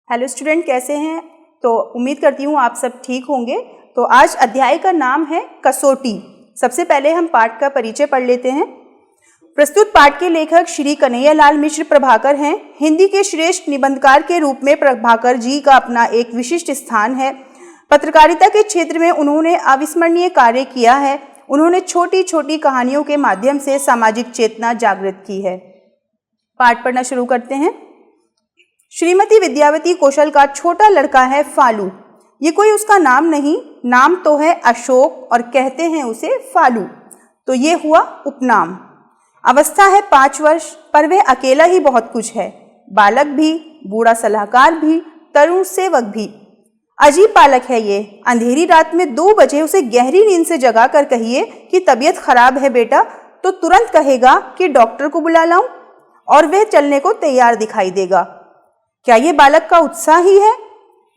Hello student, कैसे हैं? तो उम्मीद करती हूँ आप सब ठीक होंगे। तो आज अध्याय का नाम है कसौटी। सबसे पहले हम पाठ का परिचय पढ़ लेते हैं। प्रस्तुत पाठ के लेखक श्री कन्हैयालाल मिश्र प्रभाकर हैं। हिंदी के श्रेष्ठ निबंधकार के रूप में प्रभाकर जी का अपना एक विशिष्ट स्थान है। पत्रकारिता के क्षेत्र में उन्होंने अविस्मरणीय कार्य किया है। उन्होंने छोटी छोटी कहानियों के माध्यम से सामाजिक चेतना जागृत की है। पाठ पढ़ना शुरू करते हैं। श्रीमती विद्यावती कौशल का छोटा लड़का है फालू। ये कोई उसका नाम नहीं, नाम तो है अशोक और कहते हैं उसे फालू, तो ये हुआ उपनाम। अवस्था है 5 वर्ष, पर वह अकेला ही बहुत कुछ है। बालक भी, बूढ़ा सलाहकार भी, तरुण सेवक भी। अजीब बालक है ये। अंधेरी रात में 2 बजे उसे गहरी नींद से जगा कर कहिए कि तबीयत खराब है बेटा, तो तुरंत कहेगा कि डॉक्टर को बुला लाऊं, और वह चलने को तैयार दिखाई देगा। क्या ये बालक का उत्साह ही है?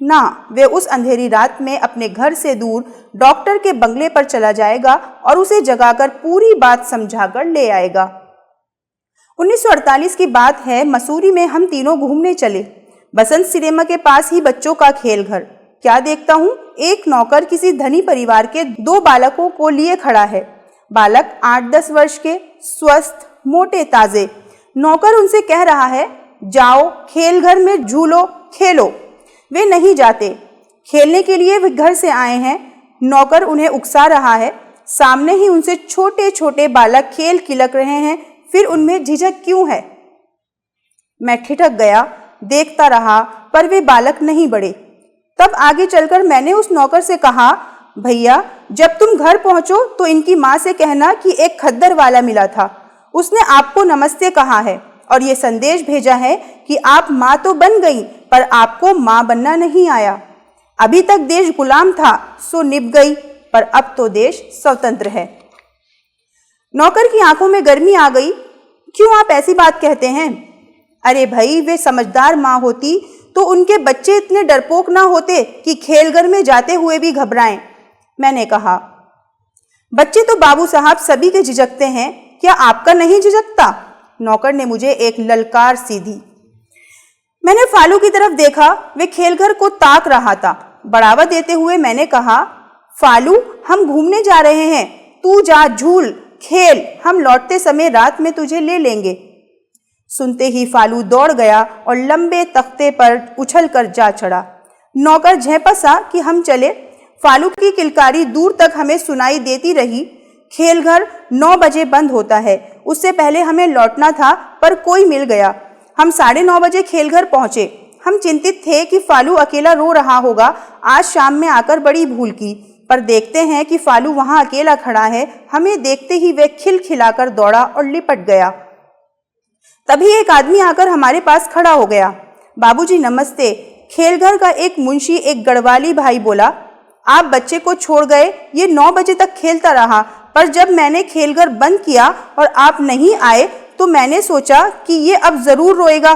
ना, वे उस अंधेरी रात में अपने घर से दूर डॉक्टर के बंगले पर चला जाएगा और उसे जगाकर पूरी बात समझाकर ले आएगा। 1948 की बात है। मसूरी में हम तीनों घूमने चले। बसंत सिनेमा के पास ही बच्चों का खेल घर। क्या देखता हूँ, एक नौकर किसी धनी परिवार के 2 बालकों को लिए खड़ा है। बालक 8-10 वर्ष के, स्वस्थ, मोटे ताजे। नौकर उनसे कह रहा है, जाओ खेल घर में झूलो खेलो। वे नहीं जाते। खेलने के लिए वे घर से आए हैं। नौकर उन्हें उकसा रहा है। सामने ही उनसे छोटे छोटे बालक खेल खिलक रहे हैं, फिर उनमें झिझक क्यों है? मैं ठिठक गया, देखता रहा, पर वे बालक नहीं बढ़े। तब आगे चलकर मैंने उस नौकर से कहा, भैया जब तुम घर पहुंचो तो इनकी माँ से कहना कि एक खद्दर वाला मिला था, उसने आपको नमस्ते कहा है और ये संदेश भेजा है कि आप माँ तो बन गई, पर आपको माँ बनना नहीं आया। अभी तक देश गुलाम था सो निभ गई, पर अब तो देश स्वतंत्र है। नौकर की आंखों में गर्मी आ गई। क्यों आप ऐसी बात कहते हैं? अरे भाई, वे समझदार माँ होती तो उनके बच्चे इतने डरपोक ना होते कि खेलघर में जाते हुए भी घबराएं। मैंने कहा, बच्चे तो बाबू साहब सभी के झिझकते हैं, क्या आपका नहीं झिझकता? नौकर ने मुझे एक ललकार सी दी। मैंने फालू की तरफ देखा। वे खेलघर को ताक रहा था। बढ़ावा देते हुए मैंने कहा, फालू हम घूमने जा रहे हैं, तू जा झूल खेल, हम लौटते समय रात में तुझे ले लेंगे। सुनते ही फालू दौड़ गया और लंबे तख्ते पर उछल कर जा चढ़ा। नौकर झेंपा सा कि हम चले। फालू की किलकारी दूर तक हमें सुनाई देती रही। खेलघर 9 बजे बंद होता है। उससे पहले हमें लौटना था, पर कोई मिल गया। हम 9:30 बजे खेलघर पहुंचे। हम चिंतित थे कि फालू अकेला रो रहा होगा। आज शाम में आकर बड़ी भूल की, पर देखते हैं कि फालू वहां अकेला खड़ा है। हमें देखते ही वह खिलखिलाकर दौड़ा और लिपट गया। तभी एक आदमी आकर हमारे पास खड़ा हो गया। बाबूजी नमस्ते। खेलघर का एक मुंशी, एक गढ़वाली भाई बोला, आप बच्चे को छोड़ गए, ये 9 बजे तक खेलता रहा, पर जब मैंने खेलघर बंद किया और आप नहीं आए तो मैंने सोचा कि ये अब जरूर रोएगा।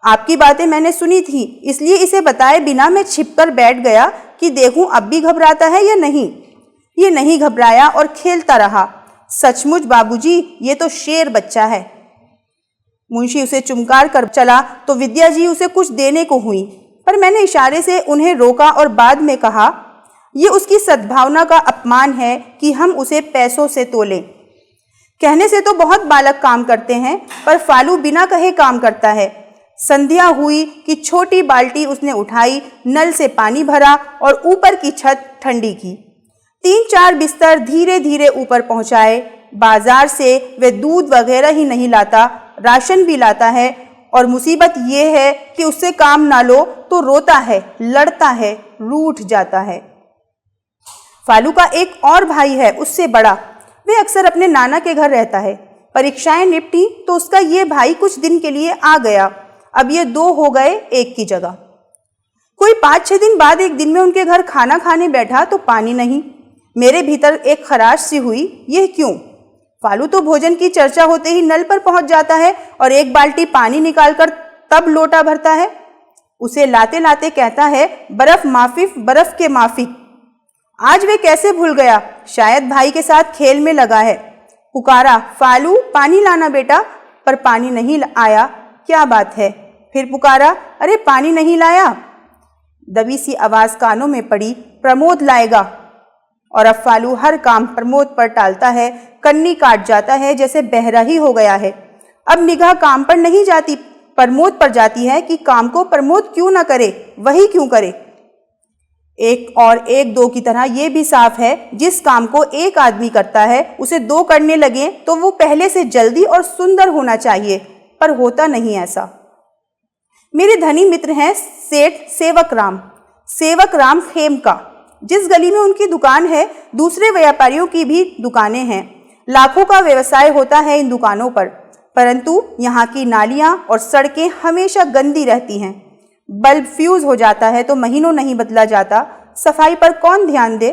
आपकी बातें मैंने सुनी थी, इसलिए इसे बताए बिना मैं छिपकर बैठ गया कि देखूं अब भी घबराता है या नहीं। ये नहीं घबराया और खेलता रहा। सचमुच बाबूजी, ये तो शेर बच्चा है। मुंशी उसे चुमकार कर चला तो विद्या जी उसे कुछ देने को हुई, पर मैंने इशारे से उन्हें रोका और बाद में कहा, ये उसकी सद्भावना का अपमान है कि हम उसे पैसों से तोलें। कहने से तो बहुत बालक काम करते हैं, पर फालू बिना कहे काम करता है। संध्या हुई कि छोटी बाल्टी उसने उठाई, नल से पानी भरा और ऊपर की छत ठंडी की। 3-4 बिस्तर धीरे धीरे ऊपर पहुंचाए। बाजार से वे दूध वगैरह ही नहीं लाता, राशन भी लाता है, और मुसीबत ये है कि उससे काम ना लो तो रोता है, लड़ता है, रूठ जाता है। फालू का एक और भाई है, उससे बड़ा। वे अक्सर अपने नाना के घर रहता है। परीक्षाएं निपटी तो उसका ये भाई कुछ दिन के लिए आ गया। अब ये 2 हो गए एक की जगह। कोई 5-6 दिन बाद एक दिन में उनके घर खाना खाने बैठा तो पानी नहीं। मेरे भीतर एक खराश सी हुई, यह क्यों? फालू तो भोजन की चर्चा होते ही नल पर पहुंच जाता है और एक बाल्टी पानी निकालकर तब लोटा भरता है। उसे लाते लाते कहता है, बर्फ माफिक, बर्फ के माफिक। आज वे कैसे भूल गया? शायद भाई के साथ खेल में लगा है। पुकारा, फालू पानी लाना बेटा, पर पानी नहीं आया। क्या बात है? फिर पुकारा, अरे पानी नहीं लाया? दबी सी आवाज कानों में पड़ी, प्रमोद लाएगा। और अब फालू हर काम प्रमोद पर टालता है, कन्नी काट जाता है, जैसे बहरा ही हो गया है। अब निगाह काम पर नहीं जाती, प्रमोद पर जाती है कि काम को प्रमोद क्यों ना करे, वही क्यों करे। एक और एक दो की तरह ये भी साफ है, जिस काम को एक आदमी करता है उसे दो करने लगे तो वो पहले से जल्दी और सुंदर होना चाहिए, पर होता नहीं ऐसा। मेरे धनी मित्र हैं सेठ सेवक राम खेमका। जिस गली में उनकी दुकान है, दूसरे व्यापारियों की भी दुकानें हैं। लाखों का व्यवसाय होता है इन दुकानों पर, परंतु यहाँ की नालियाँ और सड़कें हमेशा गंदी रहती हैं। बल्ब फ्यूज हो जाता है तो महीनों नहीं बदला जाता। सफाई पर कौन ध्यान दे,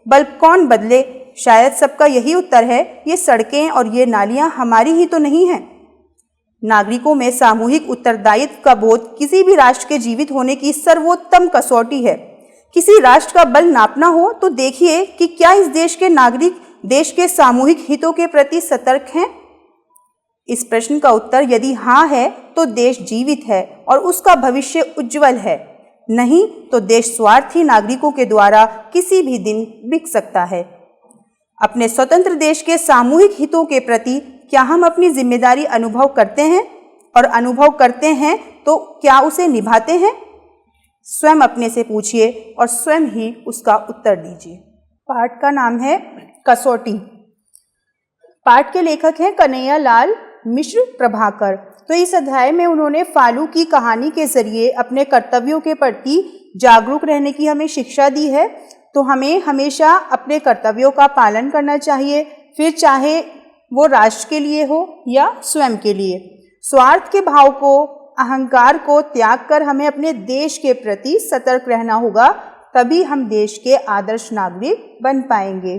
बल्ब कौन बदले? शायद सबका यही उत्तर है, ये सड़कें और ये नालियाँ हमारी ही तो नहीं हैं। नागरिकों में सामूहिक उत्तरदायित्व का बोध किसी भी राष्ट्र के जीवित होने की सर्वोत्तम कसौटी है। किसी राष्ट्र का बल नापना हो तो देखिए कि क्या इस देश के नागरिक देश के सामूहिक हितों के प्रति सतर्क हैं। इस प्रश्न का उत्तर यदि हाँ है तो देश जीवित है और उसका भविष्य उज्जवल है, नहीं तो देश स्वार्थी नागरिकों के द्वारा किसी भी दिन बिक सकता है। अपने स्वतंत्र देश के सामूहिक हितों के प्रति क्या हम अपनी जिम्मेदारी अनुभव करते हैं, और अनुभव करते हैं तो क्या उसे निभाते हैं? स्वयं अपने से पूछिए और स्वयं ही उसका उत्तर दीजिए। पाठ का नाम है कसौटी। पाठ के लेखक हैं कन्हैया लाल मिश्र प्रभाकर। तो इस अध्याय में उन्होंने फालू की कहानी के जरिए अपने कर्तव्यों के प्रति जागरूक रहने की हमें शिक्षा दी है। तो हमें हमेशा अपने कर्तव्यों का पालन करना चाहिए, फिर चाहे वो राष्ट्र के लिए हो या स्वयं के लिए। स्वार्थ के भाव को, अहंकार को त्याग कर हमें अपने देश के प्रति सतर्क रहना होगा, तभी हम देश के आदर्श नागरिक बन पाएंगे।